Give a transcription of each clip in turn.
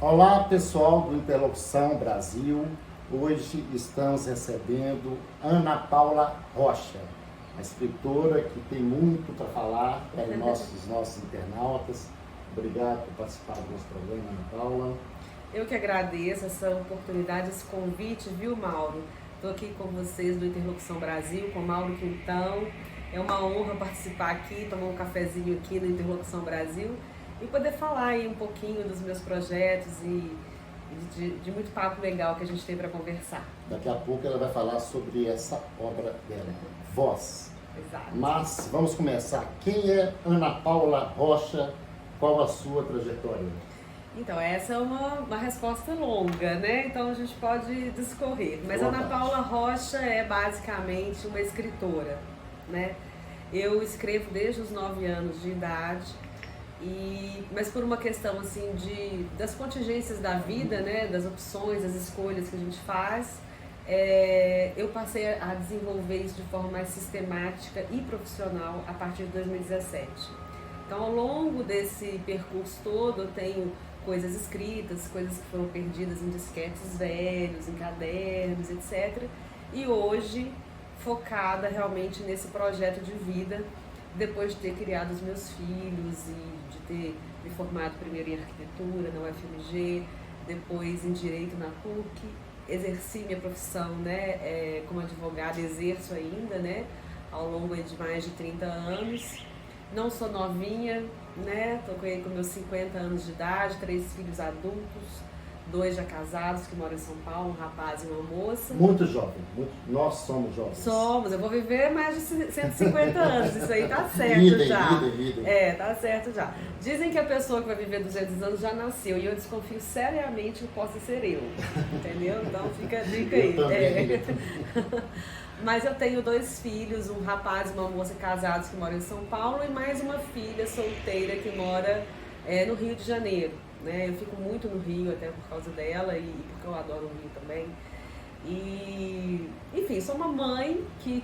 Olá pessoal do Interlocução Brasil, hoje estamos recebendo Ana Paula Rocha, uma escritora que tem muito para falar para os nossos internautas. Obrigado por participar do nosso programa, Ana Paula. Eu que agradeço essa oportunidade, esse convite, viu, Mauro? Estou aqui com vocês do Interlocução Brasil, com Mauro Quintão. É uma honra participar aqui, tomar um cafezinho aqui no Interlocução Brasil e poder falar aí um pouquinho dos meus projetos e de muito papo legal que a gente tem para conversar. Daqui a pouco ela vai falar sobre essa obra dela, Voz. Exato. Mas vamos começar. Quem é Ana Paula Rocha? Qual a sua trajetória? Então, essa é uma resposta longa, né? Então a gente pode discorrer. Mas a Ana Paula Rocha é basicamente uma escritora, né? Eu escrevo desde os 9 anos de idade, mas por uma questão assim das contingências da vida, né? Das opções, das escolhas que a gente faz, eu passei a desenvolver isso de forma mais sistemática e profissional a partir de 2017. Então, ao longo desse percurso todo, eu tenho coisas escritas, coisas que foram perdidas em disquetes velhos, em cadernos, etc. E hoje, focada realmente nesse projeto de vida, depois de ter criado os meus filhos e de ter me formado primeiro em arquitetura na UFMG, depois em direito na PUC, exerci minha profissão, né, como advogada, exerço ainda, né, ao longo de mais de 30 anos. Não sou novinha, né? Tô com meus 50 anos de idade, 3 filhos adultos, 2 já casados que moram em São Paulo, um rapaz e uma moça. Muito jovem, nós somos jovens. Somos, eu vou viver mais de 150 anos, isso aí tá certo já. Tá certo já. Dizem que a pessoa que vai viver 200 anos já nasceu, e eu desconfio seriamente que possa ser eu, entendeu? Então fica a dica aí. Mas eu tenho 2 filhos, um rapaz e uma moça casados que moram em São Paulo e mais uma filha solteira que mora no Rio de Janeiro, né? Eu fico muito no Rio até por causa dela e porque eu adoro o Rio também. E, enfim, sou uma mãe que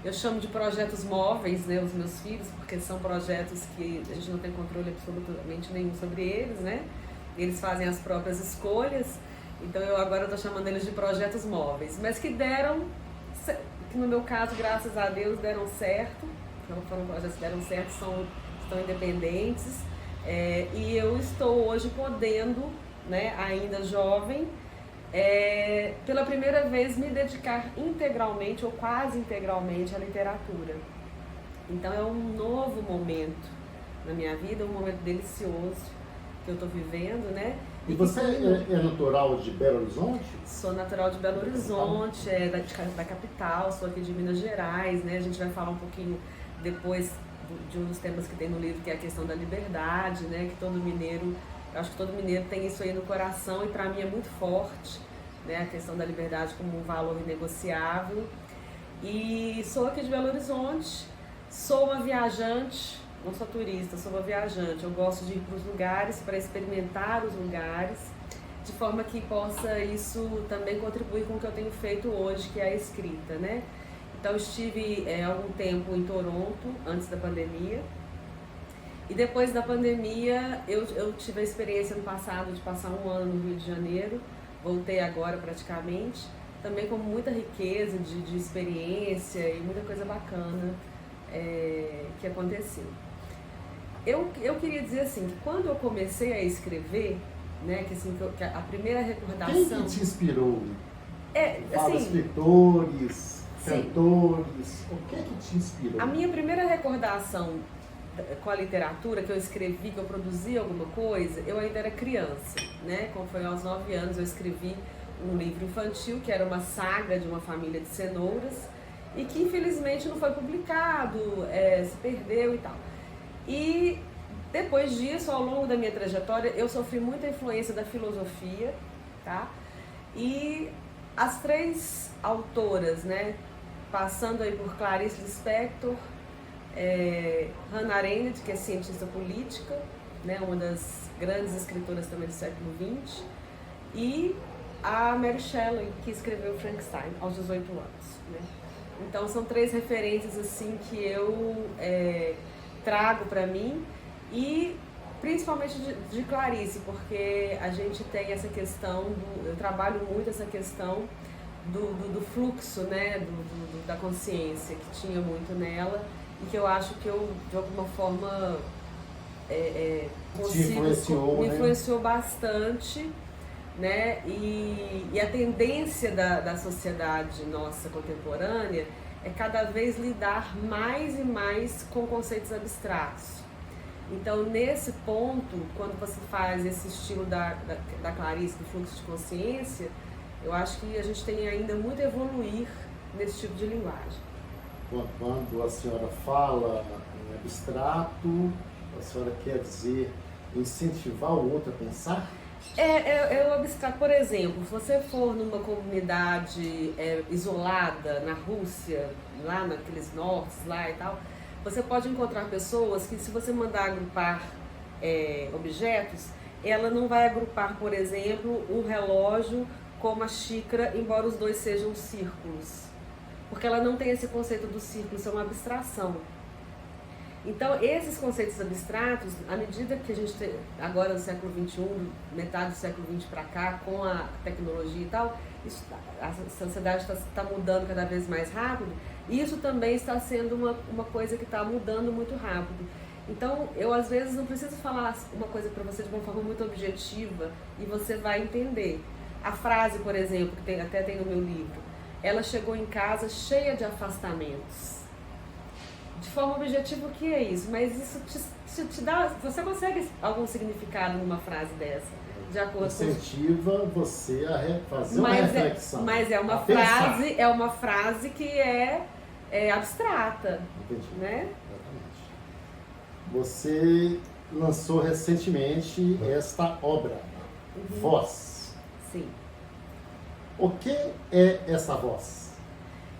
eu chamo de projetos móveis, né, os meus filhos, porque são projetos que a gente não tem controle absolutamente nenhum sobre eles, né? Eles fazem as próprias escolhas, então eu agora estou chamando eles de projetos móveis, mas que no meu caso, graças a Deus, deram certo. Foram projetos que deram certo, estão independentes. E eu estou hoje podendo, né, ainda jovem, pela primeira vez me dedicar integralmente ou quase integralmente à literatura. Então é um novo momento na minha vida, um momento delicioso que eu estou vivendo, né? E você é natural de Belo Horizonte? Sou natural de Belo Horizonte, da capital, sou aqui de Minas Gerais, né? A gente vai falar um pouquinho depois de um dos temas que tem no livro, que é a questão da liberdade, né? Que eu acho que todo mineiro tem isso aí no coração e para mim é muito forte, né? A questão da liberdade como um valor inegociável. E sou aqui de Belo Horizonte, sou uma viajante. Não sou turista, sou uma viajante. Eu gosto de ir para os lugares, para experimentar os lugares, de forma que possa isso também contribuir com o que eu tenho feito hoje, que é a escrita, né? Então, estive algum tempo em Toronto, antes da pandemia. E depois da pandemia, eu tive a experiência no passado de passar um ano no Rio de Janeiro. Voltei agora praticamente, também com muita riqueza de experiência e muita coisa bacana que aconteceu. Eu queria dizer assim, que quando eu comecei a escrever, né, que a primeira recordação... Quem que te inspirou? Fala, assim, escritores, sim, cantores, o que te inspirou? A minha primeira recordação com a literatura, que eu escrevi, que eu produzi alguma coisa, eu ainda era criança, né? Como foi aos 9 anos, eu escrevi um livro infantil, que era uma saga de uma família de cenouras, e que infelizmente não foi publicado, se perdeu e tal. E depois disso, ao longo da minha trajetória, eu sofri muita influência da filosofia, tá? E as 3 autoras, né, passando aí por Clarice Lispector, Hannah Arendt, que é cientista política, né, uma das grandes escritoras também do século XX, e a Mary Shelley, que escreveu Frankenstein aos 18 anos, né? Então são 3 referências assim que eu trago para mim e principalmente de Clarice, porque a gente tem essa questão, eu trabalho muito essa questão do fluxo, né, da consciência, que tinha muito nela, e que eu acho que eu, de alguma forma, me influenciou bastante, né, e a tendência da sociedade nossa contemporânea é cada vez lidar mais e mais com conceitos abstratos. Então, nesse ponto, quando você faz esse estilo da Clarice, do fluxo de consciência, eu acho que a gente tem ainda muito a evoluir nesse tipo de linguagem. Quando a senhora fala em abstrato, a senhora quer dizer incentivar o outro a pensar? É o abstrato. Por exemplo, se você for numa comunidade isolada na Rússia, lá naqueles nortes lá e tal, você pode encontrar pessoas que, se você mandar agrupar objetos, ela não vai agrupar, por exemplo, um relógio com uma xícara, embora os dois sejam círculos. Porque ela não tem esse conceito do círculo, isso é uma abstração. Então, esses conceitos abstratos, à medida que a gente tem, agora no século XXI, metade do século XX para cá, com a tecnologia e tal, a sociedade está mudando cada vez mais rápido, e isso também está sendo uma coisa que está mudando muito rápido. Então, eu às vezes não preciso falar uma coisa para você de uma forma muito objetiva e você vai entender. A frase, por exemplo, que até tem no meu livro, ela chegou em casa cheia de afastamentos. De forma objetiva, o que é isso? Mas isso te dá... Você consegue algum significado numa frase dessa? De acordo incentiva você a fazer uma reflexão. Mas é uma frase que é abstrata. Entendi. Né? Exatamente. Você lançou recentemente esta obra, Voz. Sim. O que é essa voz?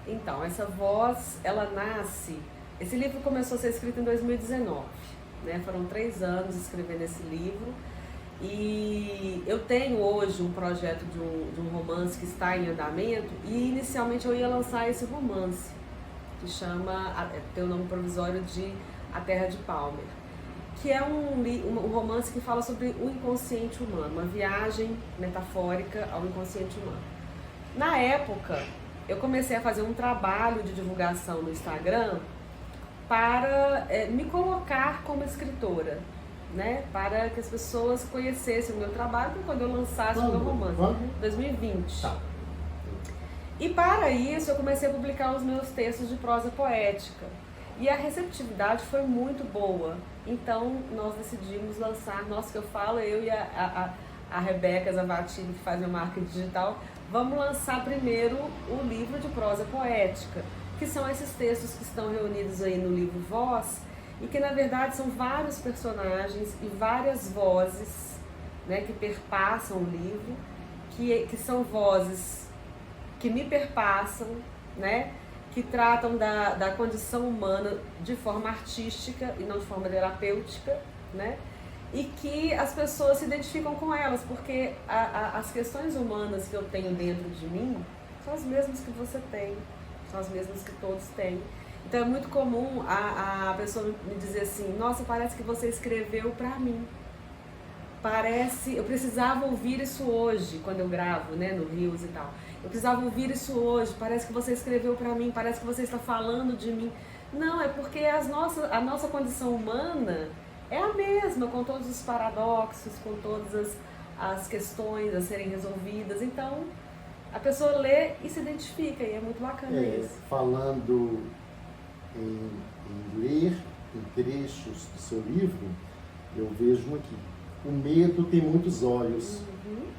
Então, essa voz, ela nasce... Esse livro começou a ser escrito em 2019, né? Foram 3 anos escrevendo esse livro. E eu tenho hoje um projeto de um romance que está em andamento, e inicialmente eu ia lançar esse romance, que tem o nome provisório de A Terra de Palmer, que é um romance que fala sobre o inconsciente humano, uma viagem metafórica ao inconsciente humano. Na época, eu comecei a fazer um trabalho de divulgação no Instagram para me colocar como escritora, né? Para que as pessoas conhecessem o meu trabalho quando eu lançasse o meu romance, 2020. Tá. E para isso eu comecei a publicar os meus textos de prosa poética. E a receptividade foi muito boa. Então nós decidimos lançar, que eu falo, eu e a Rebeca Zavatini, que faz meu marketing digital, vamos lançar primeiro o livro de prosa poética, que são esses textos que estão reunidos aí no livro Voz, e que na verdade são vários personagens e várias vozes, né, que perpassam o livro, que são vozes que me perpassam, né, que tratam da condição humana de forma artística e não de forma terapêutica, né, e que as pessoas se identificam com elas, porque as questões humanas que eu tenho dentro de mim são as mesmas que você tem, são as mesmas que todos têm. Então é muito comum a pessoa me dizer assim: nossa, parece que você escreveu pra mim. Eu precisava ouvir isso hoje, quando eu gravo, né, no Rios e tal. Eu precisava ouvir isso hoje, parece que você escreveu pra mim, parece que você está falando de mim. Não, é porque a nossa condição humana é a mesma, com todos os paradoxos, com todas as questões a serem resolvidas. Então, a pessoa lê e se identifica, e é muito bacana isso. Falando em ler em trechos do seu livro, eu vejo aqui: o medo tem muitos olhos.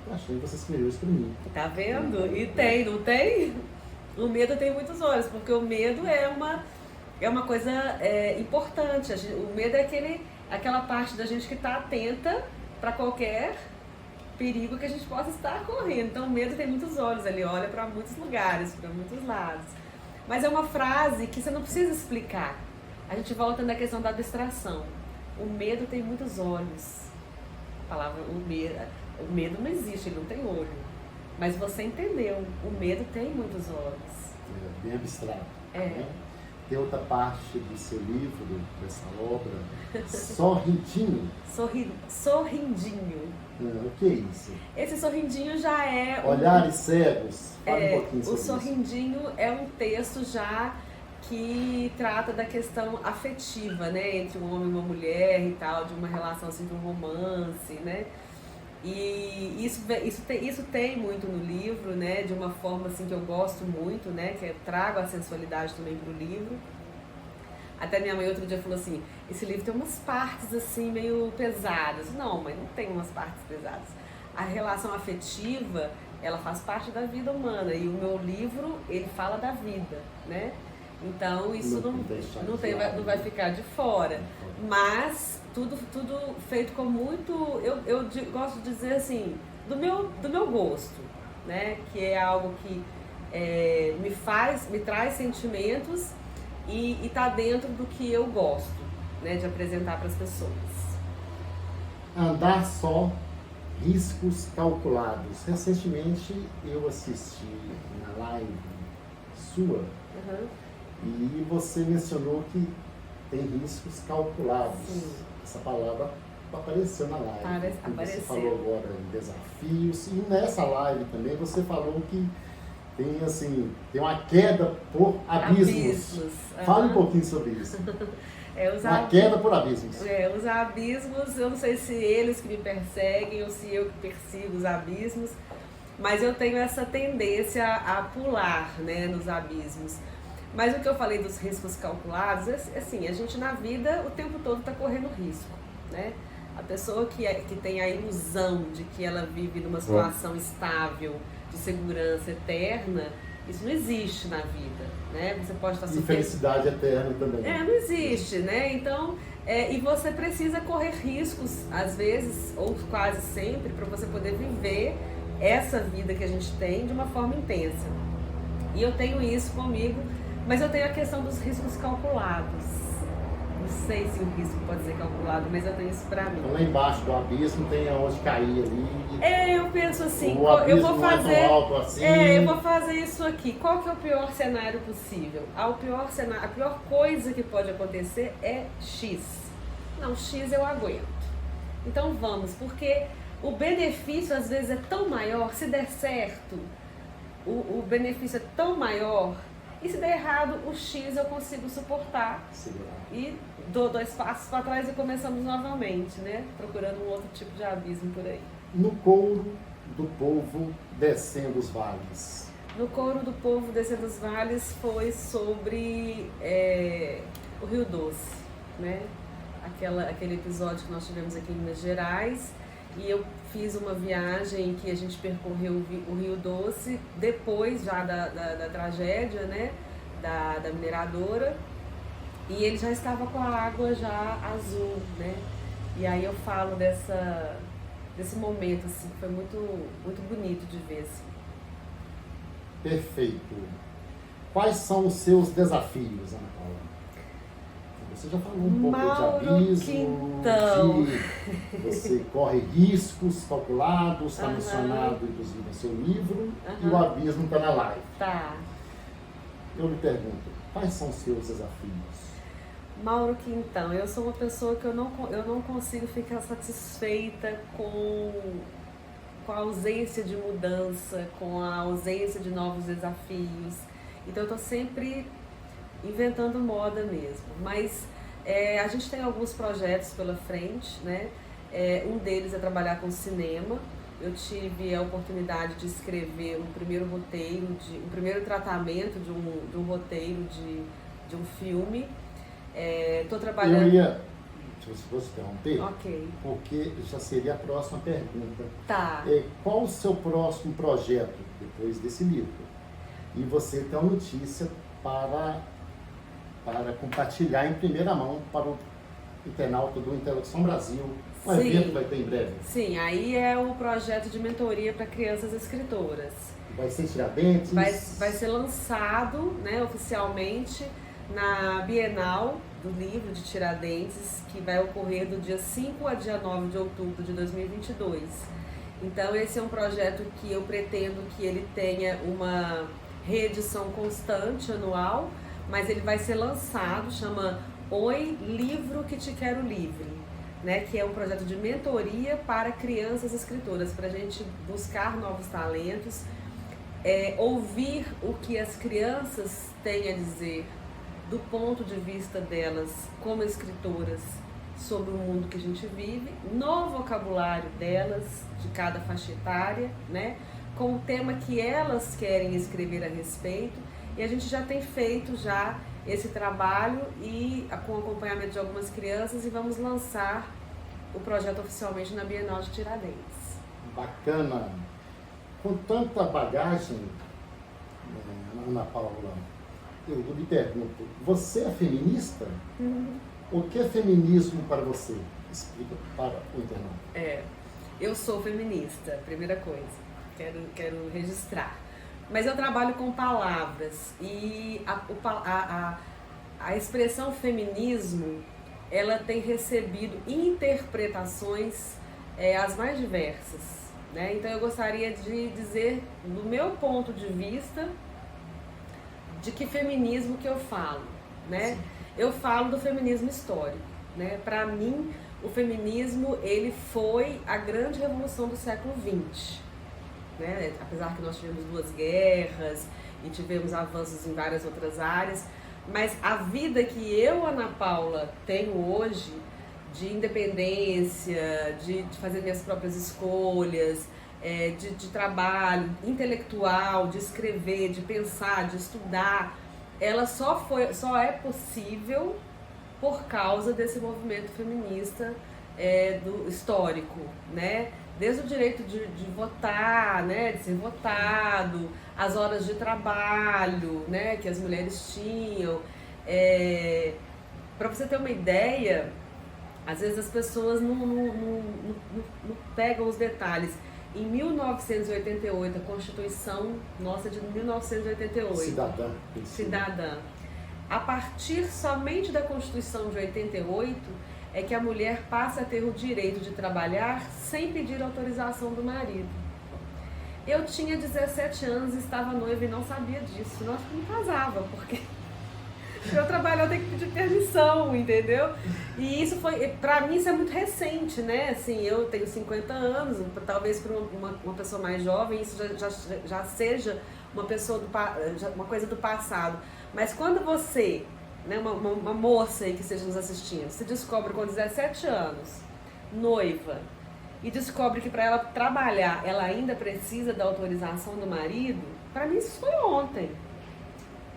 Eu achei que você escreveu isso para mim. Tá vendo? E tem, não tem? O medo tem muitos olhos, porque o medo é uma coisa importante. O medo é aquela parte da gente que está atenta para qualquer perigo que a gente possa estar correndo. Então o medo tem muitos olhos, ele olha para muitos lugares, para muitos lados. Mas é uma frase que você não precisa explicar. A gente volta na questão da abstração. O medo tem muitos olhos. A palavra o medo não existe, ele não tem olho. Mas você entendeu, o medo tem muitos olhos. Bem abstrato. Né? tem outra parte do seu livro, dessa obra, Sorrindinho. Sorrindinho. O que é isso? Esse sorrindinho já é... Olhares Cegos. Fala um pouquinho sobre isso. O sorrindinho é um texto já que trata da questão afetiva, né? Entre um homem e uma mulher e tal, de uma relação assim, de um romance, né? E isso tem muito no livro, né? De uma forma assim que eu gosto muito, né? Que eu trago a sensualidade também pro livro. Até minha mãe outro dia falou assim, esse livro tem umas partes assim meio pesadas. Não, mas não tem umas partes pesadas. A relação afetiva, ela faz parte da vida humana e o meu livro, ele fala da vida, né? Então isso não vai ficar de fora. Mas tudo feito com muito, eu gosto de dizer assim, do meu gosto, né? Que é algo que me traz sentimentos e tá dentro do que eu gosto, né? De apresentar para as pessoas. Andar só, riscos calculados. Recentemente eu assisti na live sua. E você mencionou que tem riscos calculados. Sim. Essa palavra apareceu na live. Você falou agora em desafios. E nessa live também você falou que tem uma queda por abismos. Fala um pouquinho sobre isso. Uma queda por abismos. Os abismos, eu não sei se eles que me perseguem ou se eu que persigo os abismos, mas eu tenho essa tendência a pular, né, nos abismos. Mas o que eu falei dos riscos calculados, assim, a gente na vida o tempo todo está correndo risco, né? A pessoa que tem a ilusão de que ela vive numa situação estável, de segurança eterna, isso não existe na vida, né? Você pode estar E felicidade eterna também. Não existe, né? Então, e você precisa correr riscos, às vezes, ou quase sempre, para você poder viver essa vida que a gente tem de uma forma intensa. E eu tenho isso comigo. Mas eu tenho a questão dos riscos calculados. Não sei se o risco pode ser calculado, mas eu tenho isso pra mim. Então, lá embaixo do abismo tem aonde cair ali. Eu penso assim, eu vou fazer. Alto assim. Eu vou fazer isso aqui. Qual que é o pior cenário possível? A pior coisa que pode acontecer é X. Não, X eu aguento. Então vamos, porque o benefício às vezes é tão maior, se der certo, o benefício é tão maior. E se der errado, o X eu consigo suportar. E dou 2 passos para trás e começamos novamente, né? Procurando um outro tipo de abismo por aí. No couro do povo descendo os vales. No couro do povo descendo os vales foi sobre o Rio Doce, né? Aquele episódio que nós tivemos aqui em Minas Gerais. E eu fiz uma viagem que a gente percorreu o Rio Doce depois já da tragédia, né, da mineradora, e ele já estava com a água já azul, né, e aí eu falo desse momento, assim, que foi muito, muito bonito de ver, assim. Perfeito. Quais são os seus desafios, Ana Paula? Você já falou um pouco de abismo, de você corre riscos calculados, está mencionado inclusive no seu livro, e o abismo está na live. Tá. Eu lhe pergunto, quais são os seus desafios? Mauro Quintão, eu sou uma pessoa que eu não consigo ficar satisfeita com a ausência de mudança, com a ausência de novos desafios. Então eu estou sempre inventando moda mesmo, mas a gente tem alguns projetos pela frente, né? Um deles é trabalhar com cinema. Eu tive a oportunidade de escrever um primeiro roteiro, um primeiro tratamento de um roteiro de um filme. Estou trabalhando... Se você fosse interromper, okay, porque já seria a próxima pergunta. Tá. Qual o seu próximo projeto depois desse livro? E você tem uma notícia para compartilhar em primeira mão para o internauta do Interlocução Brasil. Um evento vai ter em breve. Sim, aí é o projeto de mentoria para crianças escritoras. Vai ser em Tiradentes? Vai ser lançado, né, oficialmente na Bienal do Livro de Tiradentes, que vai ocorrer do dia 5 a dia 9 de outubro de 2022. Então esse é um projeto que eu pretendo que ele tenha uma reedição constante, anual, mas ele vai ser lançado, chama Oi, Livro que Te Quero Livre, né? Que é um projeto de mentoria para crianças escritoras, para a gente buscar novos talentos, ouvir o que as crianças têm a dizer do ponto de vista delas como escritoras sobre o mundo que a gente vive, no vocabulário delas, de cada faixa etária, né? Com o tema que elas querem escrever a respeito, e a gente já tem feito já esse trabalho e com acompanhamento de algumas crianças, e vamos lançar o projeto oficialmente na Bienal de Tiradentes. Bacana. Com tanta bagagem, Ana Paula, eu lhe pergunto, você é feminista? O que é feminismo para você? Explica para o internauta. Eu sou feminista, primeira coisa. Quero registrar. Mas eu trabalho com palavras e a expressão feminismo, ela tem recebido interpretações as mais diversas, né? Então eu gostaria de dizer, do meu ponto de vista, de que feminismo que eu falo, né? Sim. Eu falo do feminismo histórico, né? Para mim, o feminismo, ele foi a grande revolução do século XX, né? Apesar que nós tivemos 2 guerras e tivemos avanços em várias outras áreas, mas a vida que eu, Ana Paula, tenho hoje, de independência, de fazer minhas próprias escolhas, de trabalho intelectual, de escrever, de pensar, de estudar, ela só é possível por causa desse movimento feminista do histórico, né? Desde o direito de votar, né, de ser votado, as horas de trabalho, né, que as mulheres tinham. Para você ter uma ideia, às vezes as pessoas não pegam os detalhes. Em 1988, a Constituição nossa de 1988. Cidadã. A partir somente da Constituição de 88, é que a mulher passa a ter o direito de trabalhar sem pedir autorização do marido. Eu tinha 17 anos, estava noiva e não sabia disso. Nós não casava, porque eu trabalho, eu tenho que pedir permissão, entendeu? E isso foi, pra mim isso é muito recente, né? Assim, eu tenho 50 anos, talvez para uma pessoa mais jovem isso já seja uma coisa do passado. Mas quando você, né, uma moça aí que esteja nos assistindo, se descobre com 17 anos, noiva, e descobre que para ela trabalhar ela ainda precisa da autorização do marido, para mim isso foi ontem.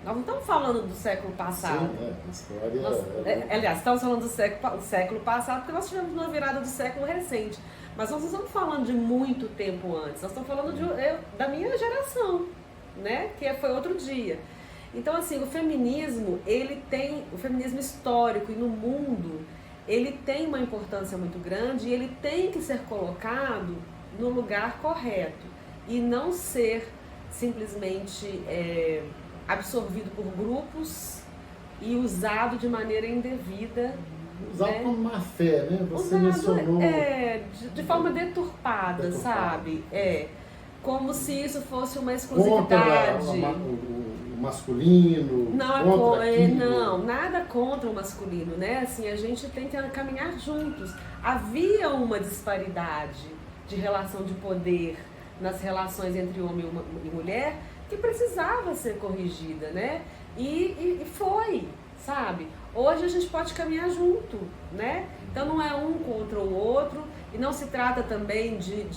Nós não estamos falando do século passado. Sim, história... aliás, estamos falando do século passado, porque nós tivemos uma virada do século recente. Mas nós não estamos falando de muito tempo antes, nós estamos falando da minha geração, né? Que foi outro dia. Então, assim, o feminismo histórico e no mundo, ele tem uma importância muito grande e ele tem que ser colocado no lugar correto e não ser simplesmente absorvido por grupos e usado de maneira indevida. Usado, né? Como má fé, né? Você mencionou... de forma deturpada, sabe? Como se isso fosse uma exclusividade. Contra o masculino, não, nada contra o masculino, né? Assim, a gente tem que caminhar juntos. Havia uma disparidade de relação de poder nas relações entre homem e mulher que precisava ser corrigida, né? E foi, sabe? Hoje a gente pode caminhar junto, né? Então não é um contra o outro e não se trata também de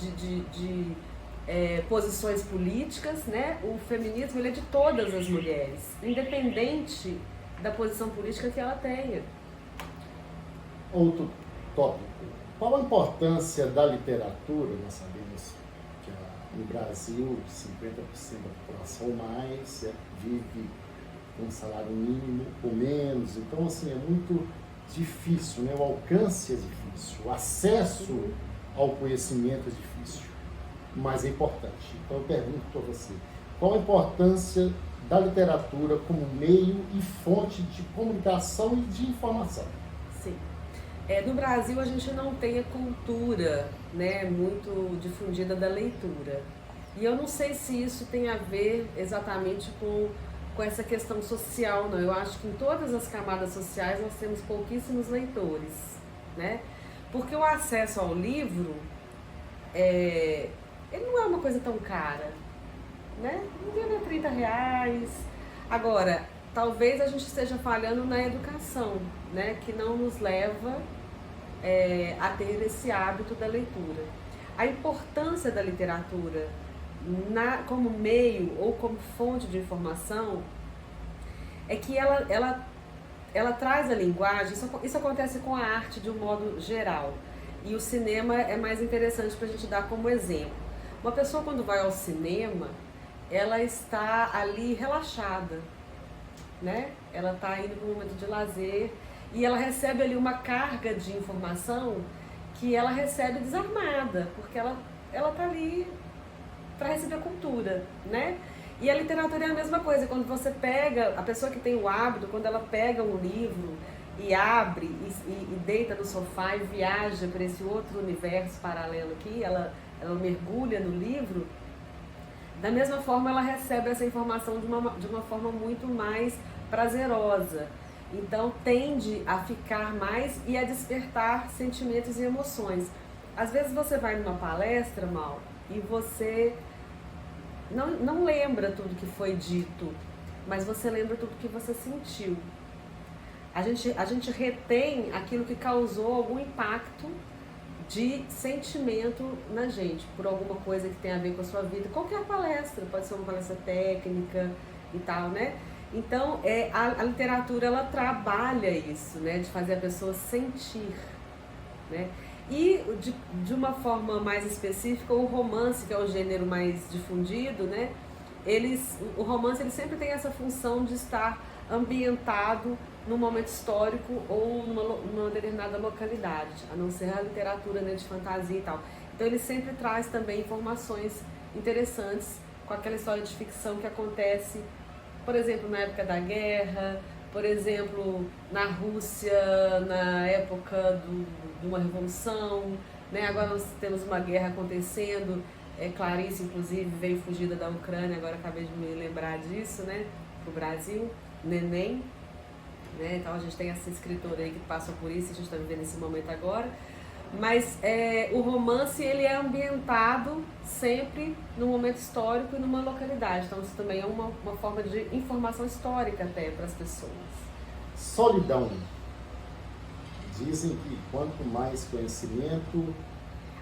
posições políticas, né? O feminismo, ele é de todas as mulheres, independente da posição política que ela tenha. Outro tópico. Qual a importância da literatura? Nós sabemos que no Brasil 50% da população ou mais vive com um salário mínimo ou menos. Então, assim, é muito difícil, né? O alcance é difícil, o acesso ao conhecimento é difícil. Mas é importante. Então eu pergunto para você, qual a importância da literatura como meio e fonte de comunicação e de informação? Sim. No Brasil a gente não tem a cultura, né, muito difundida da leitura. E eu não sei se isso tem a ver exatamente com com essa questão social, não. Eu acho que em todas as camadas sociais nós temos pouquíssimos leitores, né? Porque o acesso ao livro, ele não é uma coisa tão cara, né? Um livro é R$30. Agora, talvez a gente esteja falhando na educação, né? Que não nos leva a ter esse hábito da leitura. A importância da literatura como meio ou como fonte de informação é que ela traz a linguagem. Isso acontece com a arte de um modo geral, e o cinema é mais interessante para a gente dar como exemplo. Uma pessoa, quando vai ao cinema, ela está ali relaxada, né? Ela está indo para um momento de lazer e ela recebe ali uma carga de informação que ela recebe desarmada, porque ela está ali para receber cultura, né? E a literatura é a mesma coisa. Quando você pega, a pessoa que tem o hábito, quando ela pega um livro e abre e deita no sofá e viaja para esse outro universo paralelo aqui, ela mergulha no livro, da mesma forma ela recebe essa informação de uma forma muito mais prazerosa. Então tende a ficar mais e a despertar sentimentos e emoções. Às vezes você vai numa palestra, Mal, e você não lembra tudo que foi dito, mas você lembra tudo que você sentiu. A gente retém aquilo que causou algum impacto de sentimento na gente, por alguma coisa que tem a ver com a sua vida. Qualquer palestra, pode ser uma palestra técnica e tal, né? Então, a literatura, ela trabalha isso, né? De fazer a pessoa sentir, né? E de uma forma mais específica, o romance, que é o gênero mais difundido, né? O romance ele sempre tem essa função de estar ambientado num momento histórico ou numa determinada localidade, a não ser a literatura, né, de fantasia e tal. Então ele sempre traz também informações interessantes com aquela história de ficção que acontece, por exemplo, na época da guerra, por exemplo, na Rússia, na época de uma revolução, né? Agora nós temos uma guerra acontecendo, Clarice, inclusive, veio fugida da Ucrânia, agora acabei de me lembrar disso, né? Para o Brasil, Neném, né? Então a gente tem essa escritora aí que passa por isso, a gente está vivendo esse momento agora. Mas o romance, ele é ambientado sempre num momento histórico e numa localidade. Então isso também é uma forma de informação histórica até para as pessoas. Solidão. Dizem que quanto mais conhecimento,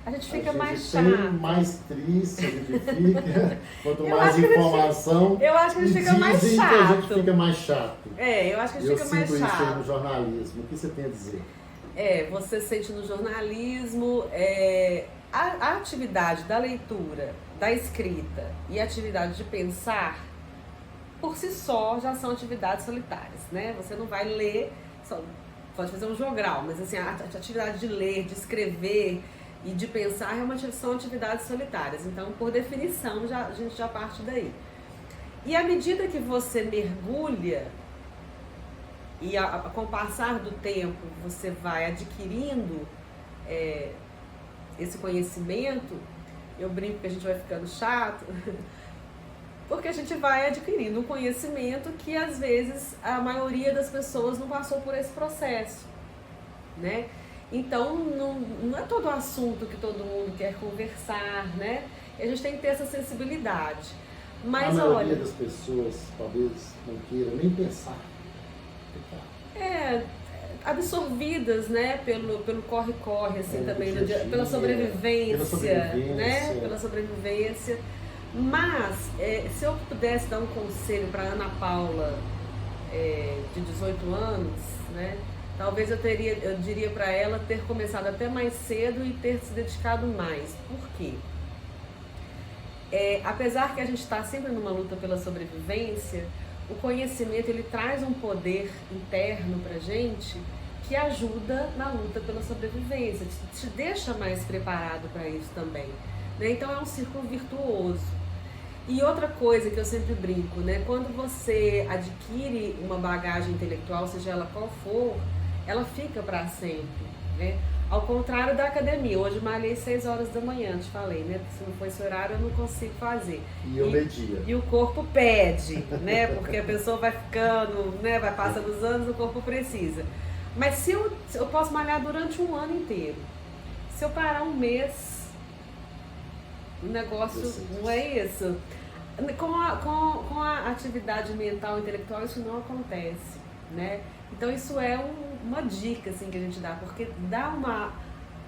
a gente fica mais chato. Mais triste, a gente fica. Quanto mais informação, eu acho que a gente fica mais chato. Que a gente fica mais chato. Eu acho que a gente fica mais chato. Eu sinto isso aí no jornalismo. O que você tem a dizer? Você sente no jornalismo, a atividade da leitura, da escrita e a atividade de pensar, por si só, já são atividades solitárias, né? Você não vai ler, pode fazer um jogral, mas assim, a atividade de ler, de escrever e de pensar são atividades solitárias. Então, por definição, a gente já parte daí. E à medida que você mergulha, e com o passar do tempo você vai adquirindo esse conhecimento, eu brinco que a gente vai ficando chato, porque a gente vai adquirindo um conhecimento que às vezes a maioria das pessoas não passou por esse processo, né? Então não é todo assunto que todo mundo quer conversar, né? E a gente tem que ter essa sensibilidade. Mas a maioria das pessoas talvez não queira nem pensar. Absorvidas, né, pelo corre-corre, assim, também, pela sobrevivência, né, pela sobrevivência. Mas, se eu pudesse dar um conselho para Ana Paula, de 18 anos, né, talvez eu diria para ela ter começado até mais cedo e ter se dedicado mais. Por quê? Apesar que a gente está sempre numa luta pela sobrevivência, o conhecimento ele traz um poder interno pra gente que ajuda na luta pela sobrevivência, te deixa mais preparado para isso também, né? Então é um círculo virtuoso. E outra coisa que eu sempre brinco, né? Quando você adquire uma bagagem intelectual, seja ela qual for, ela fica para sempre, né? Ao contrário da academia, hoje eu malhei 6 horas da manhã, te falei, né? Se não for esse horário eu não consigo fazer. E o meio-dia. E o corpo pede, né? Porque a pessoa vai ficando, né? Vai passando os anos, o corpo precisa. Mas se eu posso malhar durante um ano inteiro. Se eu parar um mês, o negócio não é isso. Com a atividade mental e intelectual isso não acontece, né? Então isso é uma dica assim, que a gente dá, porque dá uma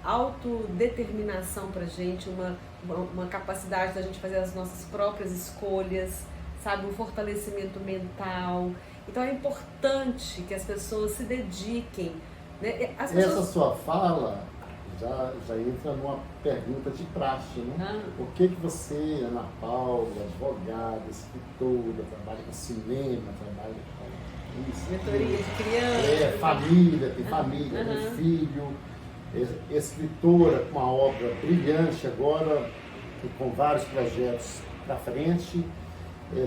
autodeterminação pra gente, uma capacidade da gente fazer as nossas próprias escolhas, sabe? Um fortalecimento mental. Então é importante que as pessoas se dediquem, né? Essa sua fala já entra numa pergunta de praxe, né? Por que você, Ana Paula, advogada, escritora, trabalha com cinema, trabalha com isso? Mentoria de criança. Família, tem família, tem filho, escritora com uma obra brilhante agora, com vários projetos para frente,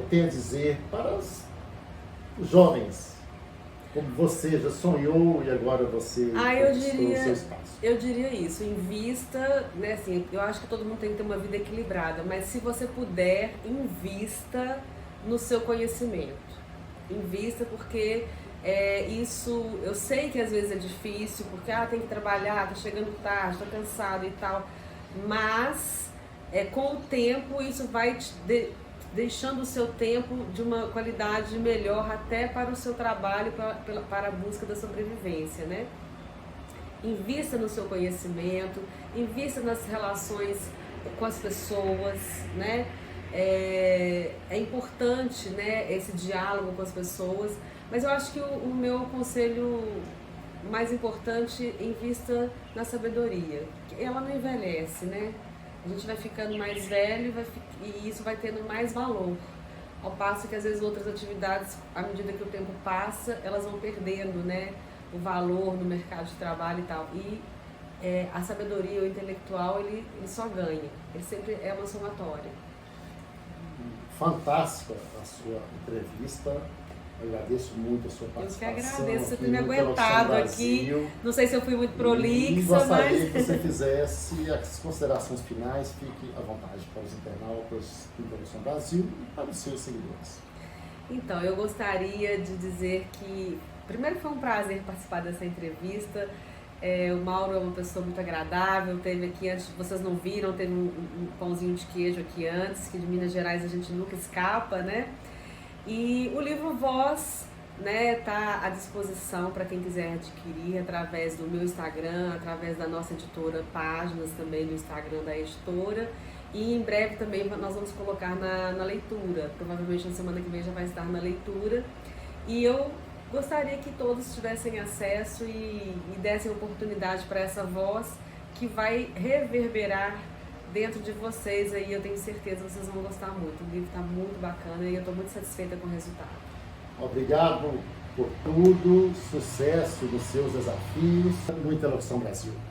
tem a dizer para os jovens, como você já sonhou e agora você conquistou o seu espaço. Eu diria isso, invista, né, assim, eu acho que todo mundo tem que ter uma vida equilibrada, mas se você puder, invista no seu conhecimento. Invista porque isso, eu sei que às vezes é difícil, porque tem que trabalhar, tá chegando tarde, tá cansado e tal, mas com o tempo isso vai te deixando o seu tempo de uma qualidade melhor até para o seu trabalho, para a busca da sobrevivência, né? Invista no seu conhecimento, invista nas relações com as pessoas, né? É importante, né, esse diálogo com as pessoas, mas eu acho que o meu conselho mais importante, invista na sabedoria. Ela não envelhece, né? A gente vai ficando mais velho e isso vai tendo mais valor. Ao passo que às vezes outras atividades, à medida que o tempo passa, elas vão perdendo, né, o valor no mercado de trabalho e tal. E a sabedoria, o intelectual, ele só ganha. Ele sempre é uma somatória. Fantástica a sua entrevista. Eu agradeço muito a sua participação. Eu que agradeço por ter me aguentado aqui. Não sei se eu fui muito prolixa, e gostaria que você fizesse as considerações finais. Fique à vontade para os internautas do Interlocução Brasil e para os seus seguidores. Então, eu gostaria de dizer que, primeiro, foi um prazer participar dessa entrevista. O Mauro é uma pessoa muito agradável, teve aqui antes, vocês não viram, teve um pãozinho de queijo aqui antes, que de Minas Gerais a gente nunca escapa, né? E o livro Voz, né, tá à disposição para quem quiser adquirir através do meu Instagram, através da nossa editora, páginas também do Instagram da editora. E em breve também nós vamos colocar na leitura, provavelmente na semana que vem já vai estar na leitura. E eu gostaria que todos tivessem acesso e dessem oportunidade para essa voz que vai reverberar dentro de vocês aí, eu tenho certeza que vocês vão gostar muito. O livro está muito bacana e eu estou muito satisfeita com o resultado. Obrigado por tudo, sucesso nos seus desafios. Muita Interlocução Brasil.